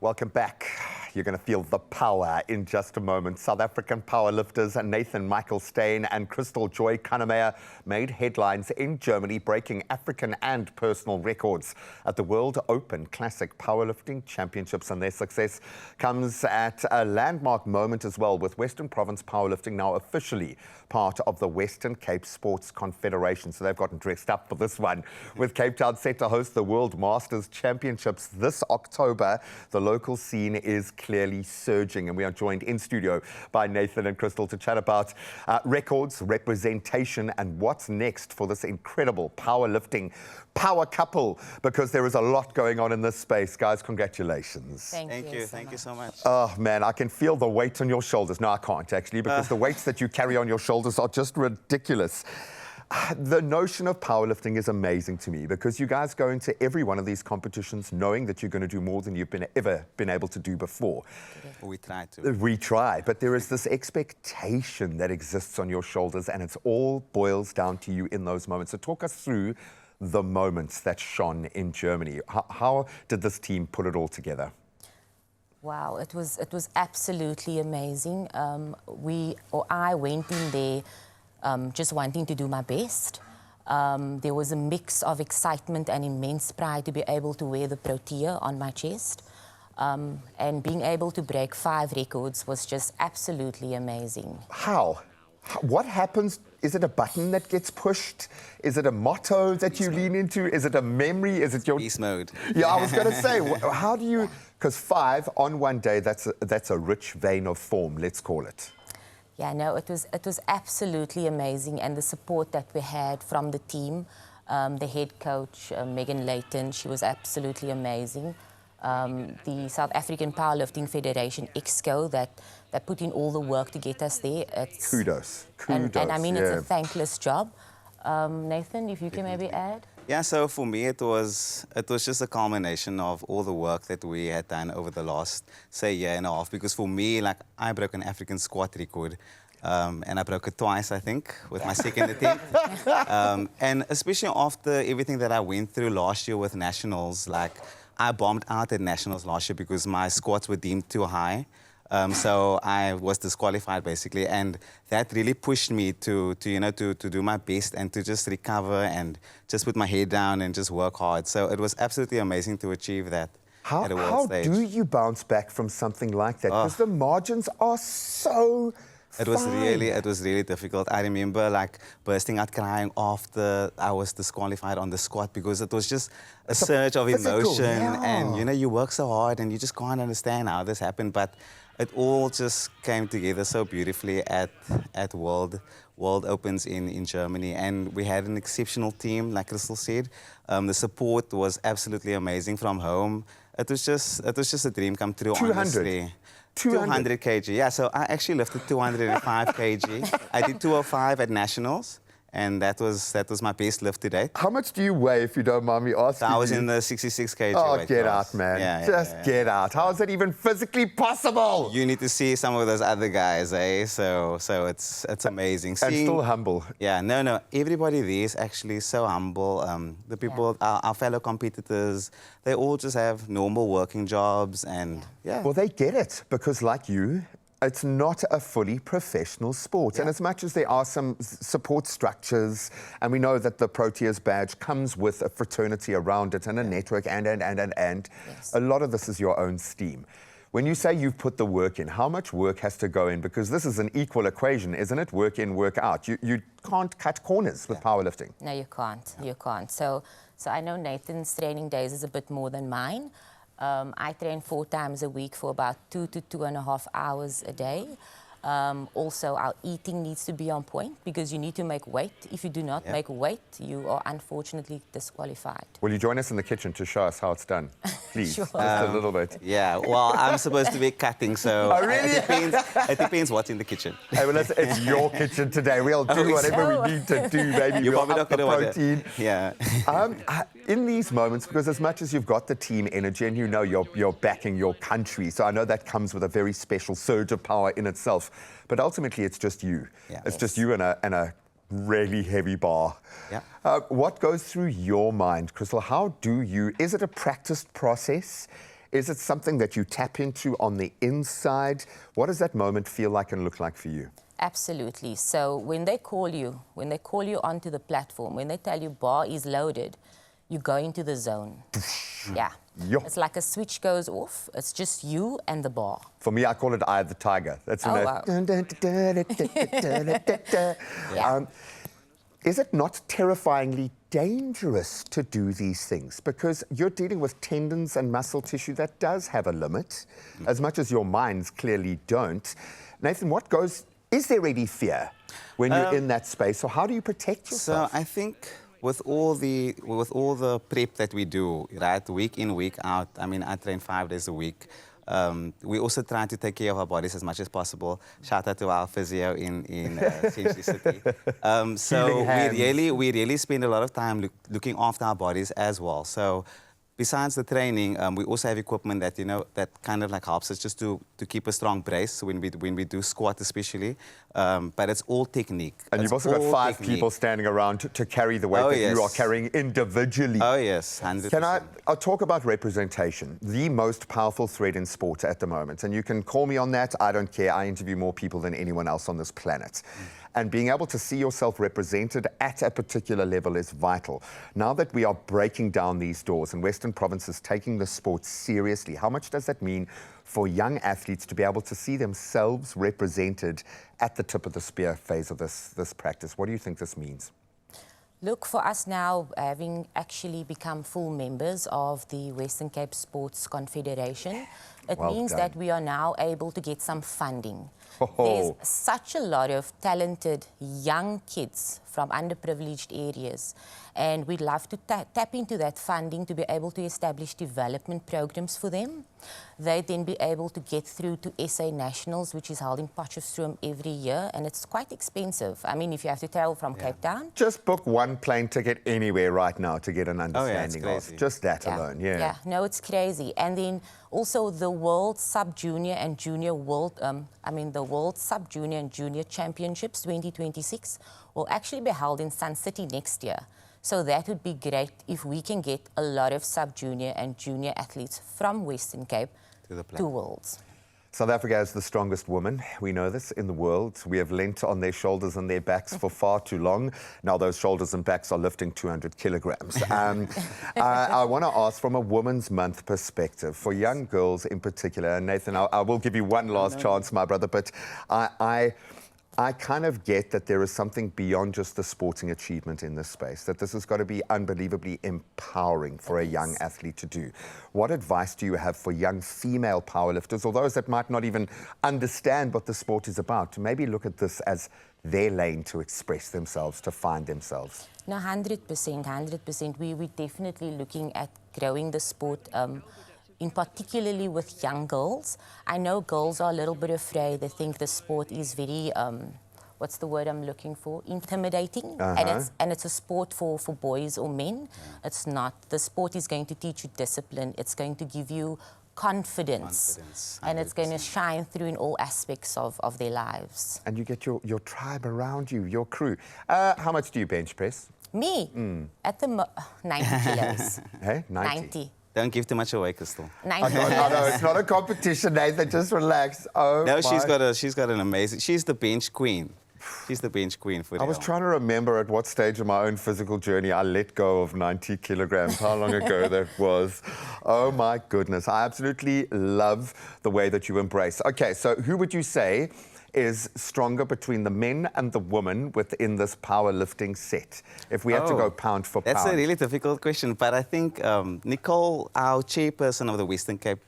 Welcome back. You're going to feel the power in just a moment. South African powerlifters Nathan Michael-Steyn and Kristl Kannemeyer made headlines in Germany, breaking African and personal records at the World Open Classic Powerlifting Championships. And their success comes at a landmark moment as well, with Western Province Powerlifting now officially part of the Western Cape Sports Confederation. So they've gotten dressed up for this one, with Cape Town set to host the World Masters Championships this October. The local scene is clearly surging, and we are joined in studio by Nathan and Kristl to chat about records, representation, and what's next for this incredible powerlifting power couple, because there is a lot going on in this space. Guys, congratulations. Thank you so much. Oh man, I can feel the weight on your shoulders. No, I can't actually, because the weights that you carry on your shoulders are just ridiculous. The notion of powerlifting is amazing to me, because you guys go into every one of these competitions knowing that you're going to do more than you've ever been able to do before. We try to. We try, but there is this expectation that exists on your shoulders, and it's all boils down to you in those moments. So talk us through the moments that shone in Germany. How did this team put it all together? Wow, it was absolutely amazing. I went in there just wanting to do my best. There was a mix of excitement and immense pride to be able to wear the Protea on my chest. And being able to break 5 records was just absolutely amazing. How? What happens? Is it a button that gets pushed? Is it a motto that you lean into? Is it a memory? Is it your... Beast mode. Yeah, I was going to say, how do you... Because 5 on one day, that's a rich vein of form, let's call it. Yeah, no, it was absolutely amazing, and the support that we had from the team, the head coach, Megan Layton, she was absolutely amazing. The South African Powerlifting Federation, EXCO, that put in all the work to get us there. Kudos. And I mean, it's a thankless job. Nathan, if you can maybe add? Yeah, so for me it was just a culmination of all the work that we had done over the last, say, year and a half. Because for me, like, I broke an African squat record, and I broke it twice, I think, with my second attempt. And especially after everything that I went through last year with nationals, like, I bombed out at nationals last year because my squats were deemed too high. So I was disqualified, basically, and that really pushed me to do my best and to just recover and just put my head down and just work hard. So it was absolutely amazing to achieve that at a world stage. How do you bounce back from something like that? Because the margins are so It was really difficult. I remember, like, bursting out crying after I was disqualified on the squat, because it was just a surge of emotion. And, you work so hard and you just can't understand how this happened. But it all just came together so beautifully at World Opens in Germany. And we had an exceptional team, like Kristl said. The support was absolutely amazing from home. It was just a dream come true, 200. honestly. 200 kg, yeah. So I actually lifted 205 kg. I did 205 at nationals, and that was my best lift to date. How much do you weigh, if you don't mind me asking? So I was in the 66 kg Oh, weight get class. out, man. Yeah, Get out. How is that even physically possible? You need to see some of those other guys, eh? So it's amazing. And still humble. Yeah, no. Everybody there is actually so humble. The people, our fellow competitors, they all just have normal working jobs, and yeah. Well, they get it, because like you, it's not a fully professional sport. Yeah. And as much as there are some support structures, and we know that the Proteas badge comes with a fraternity around it and a network and, yes. A lot of this is your own steam. When you say you've put the work in, how much work has to go in? Because this is an equal equation, isn't it? Work in, work out. You can't cut corners with powerlifting. No, you can't. You can't. So I know Nathan's training days is a bit more than mine. I train 4 times a week for about 2 to 2.5 hours a day. Also, our eating needs to be on point, because you need to make weight. If you do not make weight, you are unfortunately disqualified. Will you join us in the kitchen to show us how it's done? Please, Sure. Just a little bit. Yeah, well, I'm supposed to be cutting, so oh, really? it depends what's in the kitchen. Hey, well, it's your kitchen today. We'll do whatever we need to do, baby. You're we'll up the protein. Yeah. In these moments, because as much as you've got the team energy and you're backing your country, so I know that comes with a very special surge of power in itself, but ultimately it's just you. Yeah. It's just you and a really heavy bar. Yeah. What goes through your mind, Kristl? How do you, is it a practiced process? Is it something that you tap into on the inside? What does that moment feel like and look like for you? Absolutely. So when they call you onto the platform, when they tell you bar is loaded, you go into the zone. Yeah. Yo. It's like a switch goes off. It's just you and the bar. For me, I call it Eye of the Tiger. That's when Oh, wow. Is it not terrifyingly dangerous to do these things? Because you're dealing with tendons and muscle tissue that does have a limit, as much as your minds clearly don't. Nathan, is there any fear when you're in that space, or how do you protect yourself? So I think with all the prep that we do, right, week in, week out, I mean, I train 5 days a week. We also try to take care of our bodies as much as possible. Shout out to our physio in Century City. So we really spend a lot of time looking after our bodies as well. So besides the training, we also have equipment that, that kind of like helps us just to keep a strong brace when we do squat especially. But it's all technique. And you've also got 5 people standing around to carry the weight you are carrying individually. Oh, yes, 100%. I'll talk about representation, the most powerful thread in sport at the moment. And you can call me on that. I don't care. I interview more people than anyone else on this planet. And being able to see yourself represented at a particular level is vital. Now that we are breaking down these doors and Western provinces taking the sport seriously, how much does that mean for young athletes to be able to see themselves represented at the tip of the spear phase of this practice? What do you think this means? Look, for us now, having actually become full members of the Western Cape Sports Confederation, it means that we are now able to get some funding. There's such a lot of talented young kids from underprivileged areas, and we'd love to tap into that funding to be able to establish development programs for them. They'd then be able to get through to SA Nationals, which is held in Potchefstroom every year, and it's quite expensive. I mean, if you have to travel from Cape Town. Just book one plane ticket anywhere right now to get an understanding of just that alone. Yeah, no, it's crazy. And then also the World Sub-Junior and Junior the World Sub-Junior and Junior Championships 2026 will actually be held in Sun City next year. So that would be great if we can get a lot of sub-junior and junior athletes from Western Cape to Worlds. South Africa is the strongest woman. We know this in the world. We have lent on their shoulders and their backs for far too long. Now those shoulders and backs are lifting 200 kilograms. I want to ask from a Women's Month perspective, for young girls in particular, and Nathan, I will give you one last chance, my brother, but I kind of get that there is something beyond just the sporting achievement in this space, that this has got to be unbelievably empowering for a young athlete to do. What advice do you have for young female powerlifters, or those that might not even understand what the sport is about, to maybe look at this as their lane to express themselves, to find themselves? No, 100%. We're definitely looking at growing the sport, in particularly with young girls. I know girls are a little bit afraid. They think the sport is very, what's the word I'm looking for? Intimidating. And it's a sport for boys or men. It's not. The sport is going to teach you discipline. It's going to give you confidence. And it's going to shine through in all aspects of their lives. And you get your tribe around you, your crew. How much do you bench press? Me? At the 90 kilos. Hey, 90. Don't give too much away, Kristl. No, it's not a competition, Nathan. Just relax. No, she's got an amazing. She's the bench queen. She's the bench queen for real. I was trying to remember at what stage of my own physical journey I let go of 90 kilograms. How long ago that was. Oh my goodness. I absolutely love the way that you embrace. Okay, so who would you say is stronger between the men and the women within this powerlifting set? If we had to go pound for pound. That's a really difficult question, but I think Nicole, our chairperson of the Western Cape,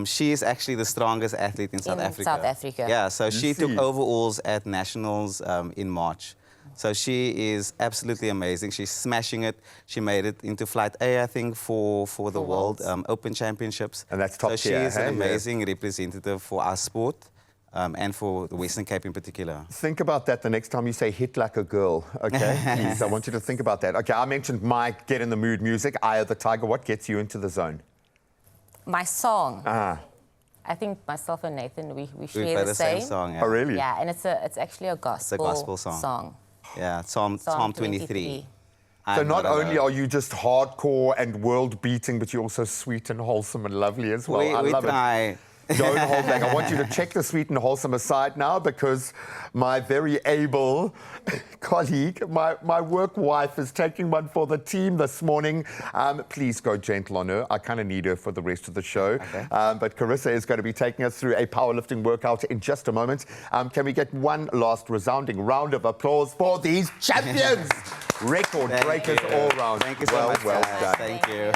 she is actually the strongest athlete in South Africa. Yeah, so she took overalls at Nationals in March. So she is absolutely amazing. She's smashing it. She made it into Flight A, I think, for the World Open Championships. And that's top tier. So she is an amazing representative for our sport. And for the Western Cape in particular. Think about that the next time you say hit like a girl, okay? Please, I want you to think about that. Okay, I mentioned my Get in the Mood music, Eye of the Tiger. What gets you into the zone? My song. I think myself and Nathan, we share the same song. Yeah. Oh, really? Yeah, and it's actually a gospel, song. Yeah, Psalm 23. So I'm not not only alone. are you just hardcore and world-beating, but you're also sweet and wholesome and lovely as well. I we love try. it. Don't hold back. I want you to check the sweet and wholesome aside now, because my very able colleague, my work wife, is taking one for the team this morning. Please go gentle on her. I kind of need her for the rest of the show. Okay. But Carissa is going to be taking us through a powerlifting workout in just a moment. Can we get one last resounding round of applause for these champions? Record breakers all round. Thank you so well, much. well guys. done. Thank you.